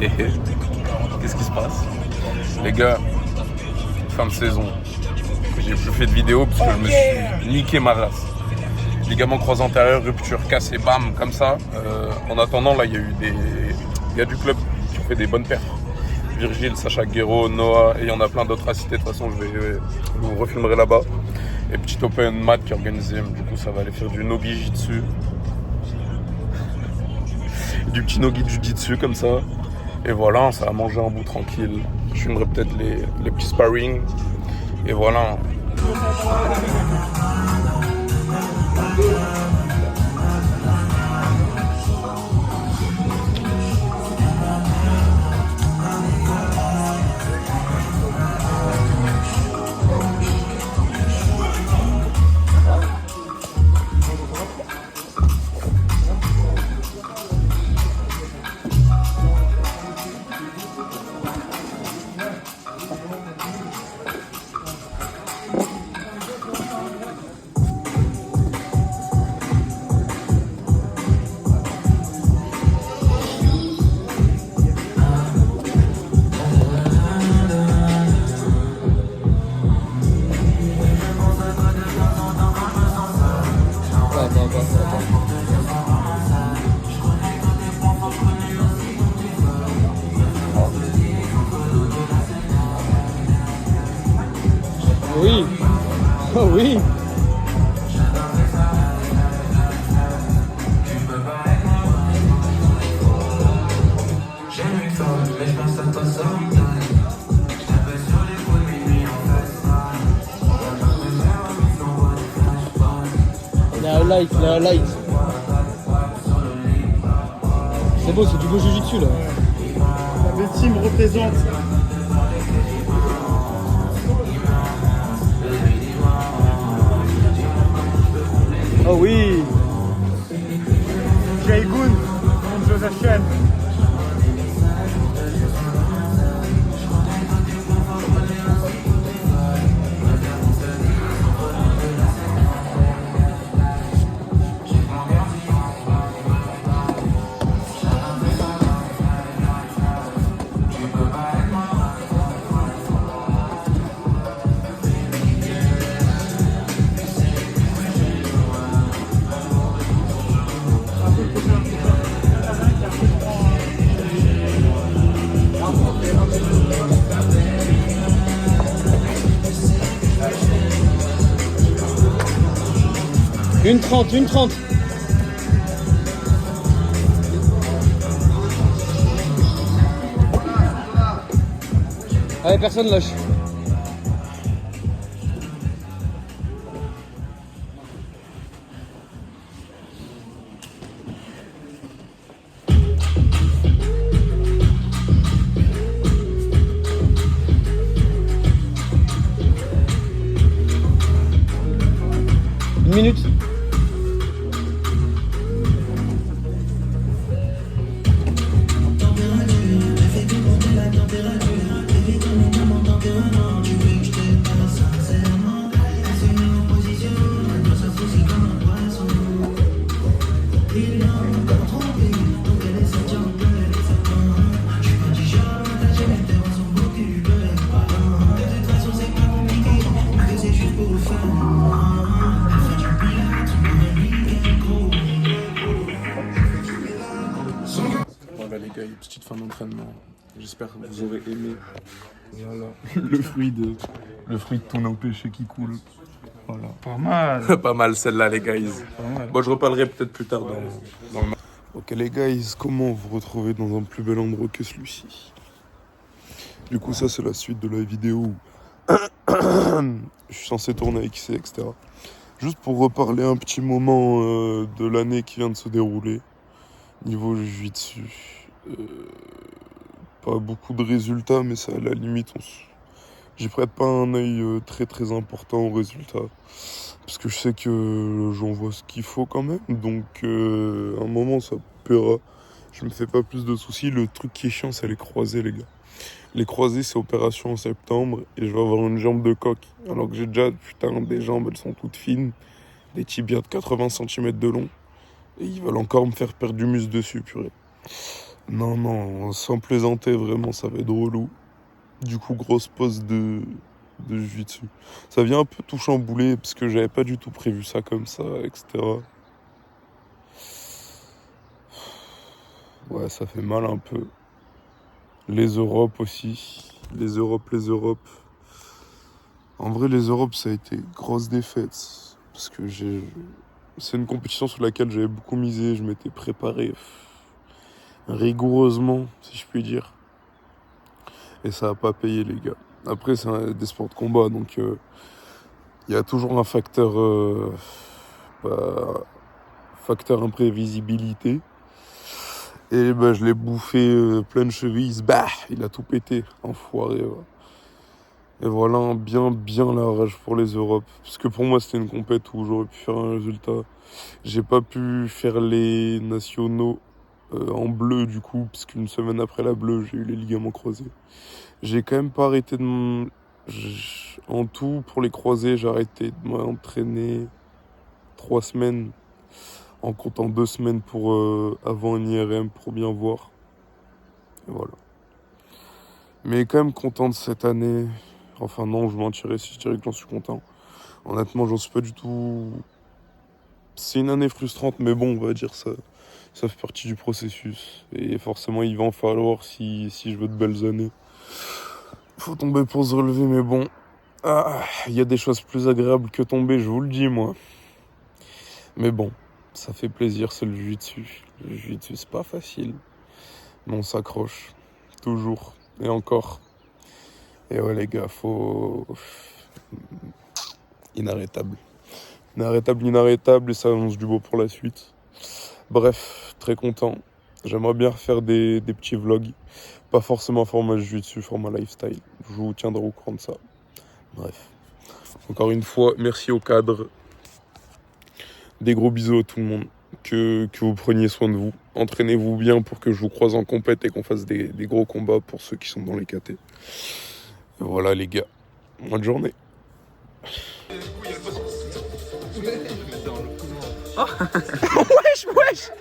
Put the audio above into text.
Et qu'est-ce qui se passe? Les gars, fin de saison. J'ai plus fait de vidéos parce que je me suis niqué ma race. Ligament croisé antérieur, rupture, cassé, bam, comme ça. En attendant, là, il y a eu il y a du club qui ont fait des bonnes perfs. Virgile, Sacha Guerreau, Noah, et il y en a plein d'autres à citer. De toute façon, je vous refilmerai là-bas. Et petit open mat qui est organisé. Du coup, ça va aller faire du nogi jitsu. Du petit nogi jujitsu comme ça. Et voilà, ça va manger un bout tranquille. Je filmerai peut-être les petits sparring. Et voilà. Oui. Oh oui. Il a un light, il a un light. C'est beau, c'est du beau jujitsu là. Le team représente. Oh oui. Jaigun contre Joseph Chen. Une 30, une 30. Allez, personne lâche. Une minute. Voilà les gars, une petite fin d'entraînement. J'espère que vous aurez aimé. Voilà. Le fruit de tous nos péchés qui coulent. Voilà. Pas mal. Pas mal celle-là les guys. Pas mal. Bon, je reparlerai peut-être plus tard dans le match. Ok les guys, comment vous retrouver dans un plus bel endroit que celui-ci? Du coup ça c'est la suite de la vidéo où je suis censé tourner avec IC, etc. Juste pour reparler un petit moment de l'année qui vient de se dérouler. Niveau jiu-jitsu, pas beaucoup de résultats, mais ça à la limite, j'y prête pas un œil très très important aux résultats. Parce que je sais que j'en vois ce qu'il faut quand même, donc à un moment ça paiera. Je me fais pas plus de soucis. Le truc qui est chiant, c'est les croisés, les gars. Les croisés, c'est opération en septembre et je vais avoir une jambe de coq. Alors que j'ai déjà, putain, des jambes, elles sont toutes fines. Des tibias de 80 cm de long. Et ils veulent encore me faire perdre du muscle dessus, purée. Non, non, sans plaisanter, vraiment, ça va être relou. Du coup, grosse pause de jiu-jitsu. Ça vient un peu tout chambouler parce que j'avais pas du tout prévu ça comme ça, etc. Ouais, ça fait mal un peu. Les Europes aussi. Les Europes. En vrai, les Europes, ça a été grosse défaite. Parce que c'est une compétition sur laquelle j'avais beaucoup misé. Je m'étais préparé rigoureusement, si je puis dire. Et ça n'a pas payé, les gars. Après, c'est des sports de combat, donc il y a toujours un facteur imprévisibilité. Et bah, je l'ai bouffé plein de chevilles. Bah, il a tout pété, enfoiré. Ouais. Et voilà, bien la rage pour les Europes. Parce que pour moi, c'était une compète où j'aurais pu faire un résultat. J'ai pas pu faire les nationaux en bleu, du coup, parce qu'une semaine après la bleue, j'ai eu les ligaments croisés. J'ai quand même pas arrêté En tout, pour les croisés, j'ai arrêté de m'entraîner 3 semaines, en comptant 2 semaines pour avant un IRM pour bien voir. Et voilà. Mais quand même content de cette année. Enfin non, je mentirais si je dirais que j'en suis content. Honnêtement, j'en suis pas du tout. C'est une année frustrante, mais bon, on va dire ça. Ça fait partie du processus. Et forcément, il va en falloir si je veux de belles années. Faut tomber pour se relever, mais bon. Il y a des choses plus agréables que tomber, je vous le dis, moi. Mais bon, ça fait plaisir, c'est le jiu-jitsu. Le jiu-jitsu, c'est pas facile. Mais on s'accroche. Toujours. Et encore. Et ouais, les gars, faut. Inarrêtable. Inarrêtable, et ça annonce du beau pour la suite. Bref, très content. J'aimerais bien refaire des petits vlogs. Pas forcément format jiu-jitsu, format lifestyle. Je vous tiendrai au courant de ça. Bref. Encore une fois, merci au cadre. Des gros bisous à tout le monde. Que vous preniez soin de vous. Entraînez-vous bien pour que je vous croise en compète et qu'on fasse des gros combats pour ceux qui sont dans les KT. Et voilà les gars. Bonne journée. Wesh